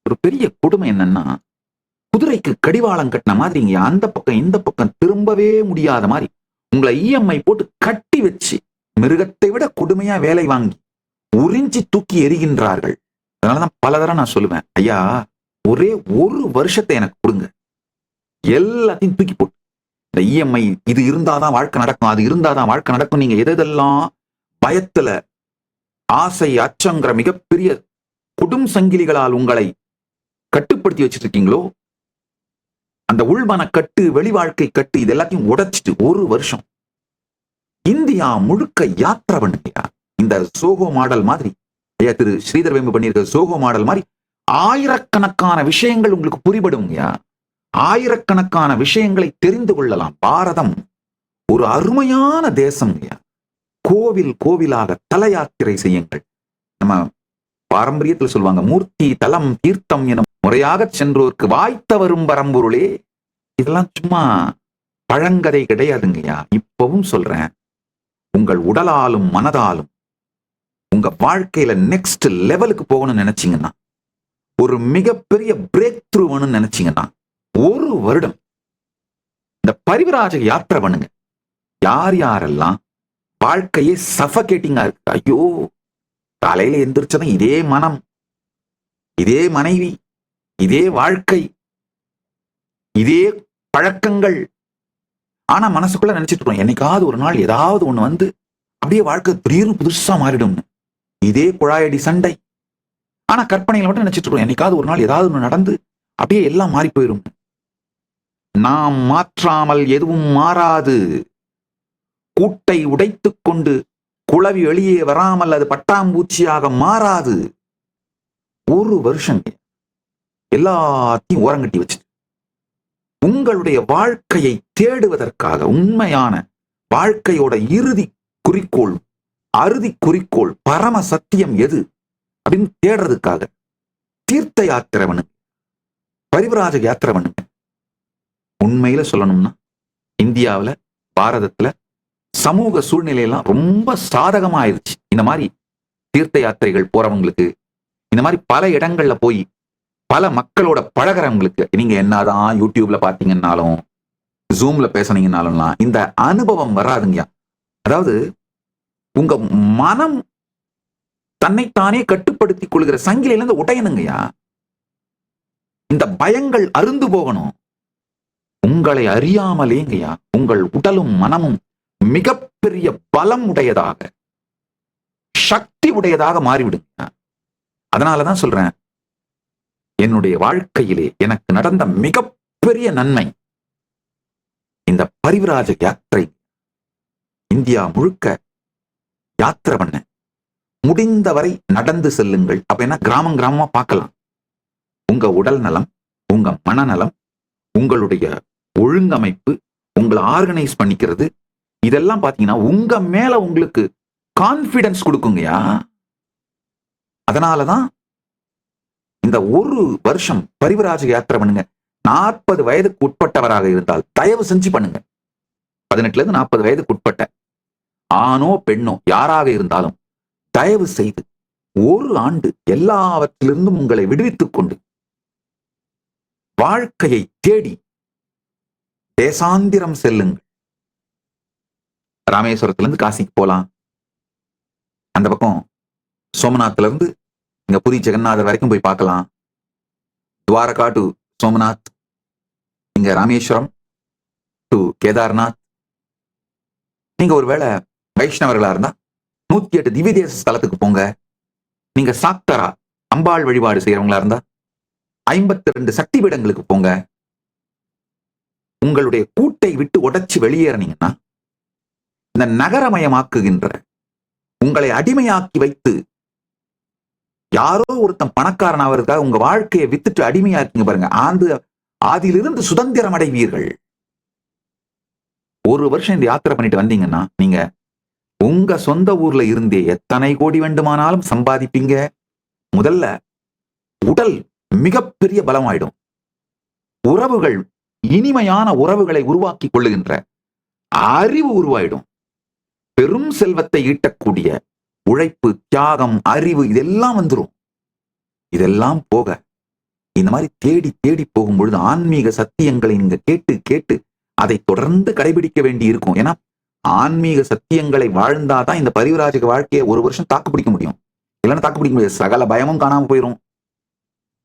ஒரு பெரிய கொடுமை என்னன்னா, குதிரைக்கு கடிவாளம் கட்டின மாதிரி இங்க அந்த பக்கம் இந்த பக்கம் திரும்பவே முடியாத மாதிரி உங்களை இஎம்ஐ போட்டு கட்டி வச்சு மிருகத்தை விட கொடுமையா வேலை வாங்கி உறிஞ்சி தூக்கி எறிகின்றார்கள். அதனாலதான் பல தடவை நான் சொல்லுவேன், ஐயா ஒரே ஒரு வருஷத்தை எனக்கு கொடுங்க, எல்லாத்தையும் தூக்கி போட்டு இந்த இஎம்ஐ இது இருந்தாதான் வாழ்க்கை நடக்கும், அது இருந்தாதான் வாழ்க்கை நடக்கும், நீங்க எதெல்லாம் பயத்துல ஆசை அச்சங்கிற மிகப்பெரிய கொடும் சங்கிலிகளால் உங்களை கட்டுப்படுத்தி வச்சிட்டு இருக்கீங்களோ, அந்த உள்மன கட்டு வெளி வாழ்க்கை கட்டு இது எல்லாத்தையும் உடைச்சிட்டு ஒரு வருஷம் இந்தியா முழுக்க யாத்திரை பண்ணுங்க. இந்த சோகோ மாடல் மாதிரி ஐயா திரு ஸ்ரீதர் வேம்பு பண்ணியிருக்க சோகோ மாடல் மாதிரி ஆயிரக்கணக்கான விஷயங்கள் உங்களுக்கு புரிபடுங்கயா. ஆயிரக்கணக்கான விஷயங்களை தெரிந்து கொள்ளலாம். பாரதம் ஒரு அருமையான தேசம். கோவில் கோவிலாக தல யாத்திரை செய்யுங்கள். நம்ம பாரம்பரியத்தில் சொல்லுவாங்க, மூர்த்தி தலம் தீர்த்தம் என முறையாக சென்றோருக்கு வாய்த்த வரும் பரம்பொருளே. இதெல்லாம் சும்மா பழங்கதை கிடையாதுங்கய்யா. இப்பவும் சொல்றேன், உங்கள் உடலாலும் மனதாலும் உங்க வாழ்க்கையில நெக்ஸ்ட் லெவலுக்கு போகணும்னு நினைச்சீங்கன்னா, ஒரு மிகப்பெரிய பிரேக் த்ரூ வேணும்னு நினைச்சீங்கன்னா, ஒரு வருடம் இந்த பரிவிராஜ யாத்திரை பண்ணுங்க. யார் யாரெல்லாம் வாழ்க்கையே சஃபகேட்டிங்கா இருக்கு, ஐயோ காலையில எந்திரிச்சதும் இதே மனம், இதே மனைவி, இதே வாழ்க்கை, இதே பழக்கங்கள், ஆனா மனசுக்குள்ள நினைச்சிட்டு இருக்கோம் என்னைக்காவது ஒரு நாள் ஏதாவது ஒண்ணு வந்து அப்படியே வாழ்க்கை திடீர்னு புதுசா மாறிடும்னு. இதே குழாயடி சண்டை, ஆனா கற்பனையில மட்டும் நினைச்சிட்டு இருக்கோம் என்னைக்காவது ஒரு நாள் ஏதாவது ஒண்ணு நடந்து அப்படியே எல்லாம் மாறி போயிடும். நாம் மாற்றாமல் எதுவும் மாறாது. கூட்டை உடைத்துக் கொண்டு குளவி வெளியே வராமல் அது பட்டாம்பூச்சியாக மாறாது. ஒரு வருஷம் எல்லாத்தையும் ஓரங்கட்டி வச்சுட்டு உங்களுடைய வாழ்க்கையை தேடுவதற்காக, உண்மையான வாழ்க்கையோட இறுதி குறிக்கோள், அறுதி குறிக்கோள், பரம சத்தியம் எது அப்படின்னு தேடுறதுக்காக தீர்த்த யாத்திரை பண்ணுங்க, பரிவிராஜ யாத்திரை பண்ணுங்க. உண்மையில சொல்லணும்னா இந்தியாவில் பாரதத்துல சமூக சூழ்நிலையெல்லாம் ரொம்ப சாதகமா ஆயிடுச்சு. இந்த மாதிரி தீர்த்த யாத்திரைகள் போறவங்களுக்கு, இந்த மாதிரி பல இடங்கள்ல போய் பல மக்களோட பழகிறவங்களுக்கு, நீங்க என்னதான் யூடியூப்ல பாத்தீங்கன்னாலும் ஜூம்ல பேசுனீங்கன்னாலும் இந்த அனுபவம் வராதுங்க. அதாவது உங்க மனம் தன்னைத்தானே கட்டுப்படுத்திக் கொள்கிற சங்கிலில இருந்து உடையணுங்கய்யா. இந்த பயங்கள் அருந்து போகணும். உங்களை அறியாமலேங்கய்யா உங்கள் உடலும் மனமும் மிகப்பெரிய பலம் உடையதாக, சக்தி உடையதாக மாறிவிடுங்க. அதனாலதான் சொல்றேன், என்னுடைய வாழ்க்கையிலே எனக்கு நடந்த மிகப்பெரிய நன்மை இந்த பரிவிராஜ யாத்திரை. இந்தியா முழுக்க யாத்திரை பண்ண முடிந்தவரை நடந்து செல்லுங்கள். அப்ப என்ன, கிராமம் கிராமமா பார்க்கலாம். உங்க உடல் நலம், உங்க மனநலம், உங்களுடைய ஒழுங்கமைப்பு, உங்களை ஆர்கனைஸ் பண்ணிக்கிறது, இதெல்லாம் பாத்தீங்கன்னா உங்க மேல உங்களுக்கு கான்பிடன்ஸ் கொடுக்குங்கயா. அதனாலதான் இந்த ஒரு வருஷம் பரிவிராஜ யாத்திரை பண்ணுங்க. 40 வயதுக்கு உட்பட்டவராக இருந்தால் தயவு செஞ்சு பண்ணுங்க. 18 இருந்து 40 வயதுக்கு உட்பட்ட ஆணோ பெண்ணோ யாராக இருந்தாலும் தயவு செய்து ஒரு ஆண்டு எல்லாவற்றிலிருந்தும் உங்களை விடுவித்துக் கொண்டு வாழ்க்கையை தேடி தேசாந்திரம் செல்லுங்கள். ராமேஸ்வரத்திலிருந்து காசிக்கு போலாம், அந்த பக்கம் சோமநாத்ல இருந்து இங்க புரி ஜெகநாதர் வரைக்கும் போய் பார்க்கலாம். துவாரகா டு சோமநாத், இங்க ராமேஸ்வரம் டு கேதார்நாத். நீங்க ஒருவேளை வைஷ்ணவர்களா இருந்தா 108 திவ்ய தேச ஸ்தலத்துக்கு போங்க. நீங்க சாக்தரா அம்பாள் வழிபாடு செய்யறவங்களா இருந்தா 52 சக்தி பீடங்களுக்கு போங்க. உங்களுடைய கூட்டை விட்டு உடைச்சு வெளியேறினீங்கன்னா, இந்த நகரமயமாக்குகின்ற உங்களை அடிமையாக்கி வைத்து யாரோ ஒருத்தன் பணக்காரன் ஆவதற்காக உங்க வாழ்க்கையை வித்துட்டு அடிமையாக்கிங்க பாருங்க, ஆதியிலிருந்து சுதந்திரம் அடைவீர்கள். ஒரு வருஷம் இந்த யாத்திரை பண்ணிட்டு வந்தீங்கன்னா நீங்க உங்க சொந்த ஊர்ல இருந்தே எத்தனை கோடி வேண்டுமானாலும் சம்பாதிப்பீங்க. முதல்ல உடல் மிகப்பெரிய பலமாயிடும். உறவுகள், இனிமையான உறவுகளை உருவாக்கி கொள்ளுகின்ற அறிவு உருவாயிடும். பெரும் செல்வத்தை ஈட்டக்கூடிய உழைப்பு, தியாகம், அறிவு இதெல்லாம் வந்துரும். இதெல்லாம் போக இந்த மாதிரி தேடி தேடி போகும்பொழுது ஆன்மீக சத்தியங்களை நீங்க கேட்டு கேட்டு அதை தொடர்ந்து கடைபிடிக்க வேண்டி இருக்கும். ஏன்னா ஆன்மீக சத்தியங்களை வாழ்ந்தாதான் இந்த பரிவராஜக வாழ்க்கையை ஒரு வருஷம் தாக்கு பிடிக்க முடியும். இல்லைன்னா தாக்கு பிடிக்க முடியாது. சகல பயமும் காணாம போயிடும்.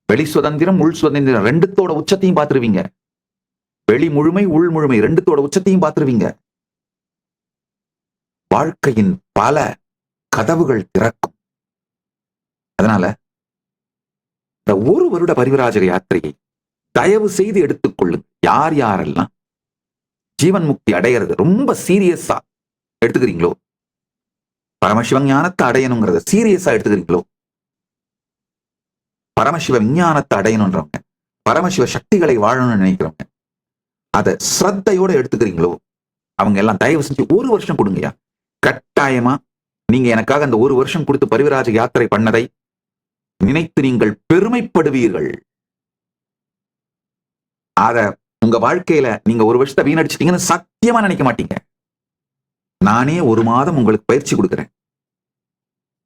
வெளி சுதந்திரம் உள் சுதந்திரம் ரெண்டுத்தோட உச்சத்தையும் பார்த்துருவீங்க. வெளி முழுமை உள் முழுமை ரெண்டுத்தோட உச்சத்தையும் பார்த்துருவீங்க. வாழ்க்கையின் பல கதவுகள் திறக்கும். அதனால இந்த ஒரு வருட பரிவராஜக யாத்திரையை தயவு செய்து எடுத்துக்கொள்ளுங்க. யார் யாரெல்லாம் ஜீவன் முக்தி அடையிறது ரொம்ப சீரியஸா எடுத்துக்கிறீங்களோ, பரமசிவ ஞானத்தை அடையணுங்கிறத சீரியஸா எடுத்துக்கிறீங்களோ, பரமசிவ விஞ்ஞானத்தை அடையணுன்றவங்க, பரமசிவ சக்திகளை வாழணும்னு நினைக்கிறவங்க, அதை ஸ்ரத்தையோட எடுத்துக்கிறீங்களோ, அவங்க எல்லாம் தயவு செஞ்சு ஒரு வருஷம் கொடுங்கயா. கட்டாயமா நீங்க எனக்காக அந்த ஒரு வருஷம் கொடுத்து பரிவராஜ யாத்திரை பண்ணதை நினைத்து நீங்கள் பெருமைப்படுவீர்கள். அத உங்க வாழ்க்கையில நீங்க ஒரு வருஷத்தை வீணடிச்சிட்டீங்கன்னு சத்தியமா நினைக்க மாட்டீங்க. நானே ஒரு மாதம் உங்களுக்கு பயிற்சி கொடுக்கிறேன்.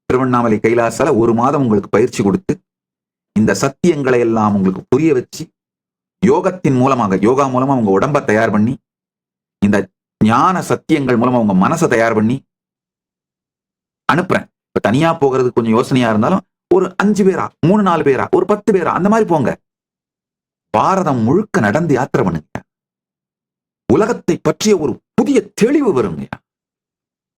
திருவண்ணாமலை கைலாசால ஒரு மாதம் உங்களுக்கு பயிற்சி கொடுத்து இந்த சத்தியங்களை எல்லாம் உங்களுக்கு புரிய வச்சு யோகத்தின் மூலமாக, யோகா மூலமா உங்க உடம்ப தயார் பண்ணி, இந்த ஞான சத்தியங்கள் மூலமா உங்க மனசை தயார் பண்ணி அனுப்புறேன். இப்ப தனியா போகிறது கொஞ்சம் யோசனையா இருந்தாலும் ஒரு 5 பேரா, 3-4 பேரா, ஒரு 10 பேரா, அந்த மாதிரி போங்க. பாரதம் முழுக்க நடந்து யாத்திரை பண்ணுங்க. உலகத்தை பற்றிய ஒரு புதிய தெளிவு வருங்க.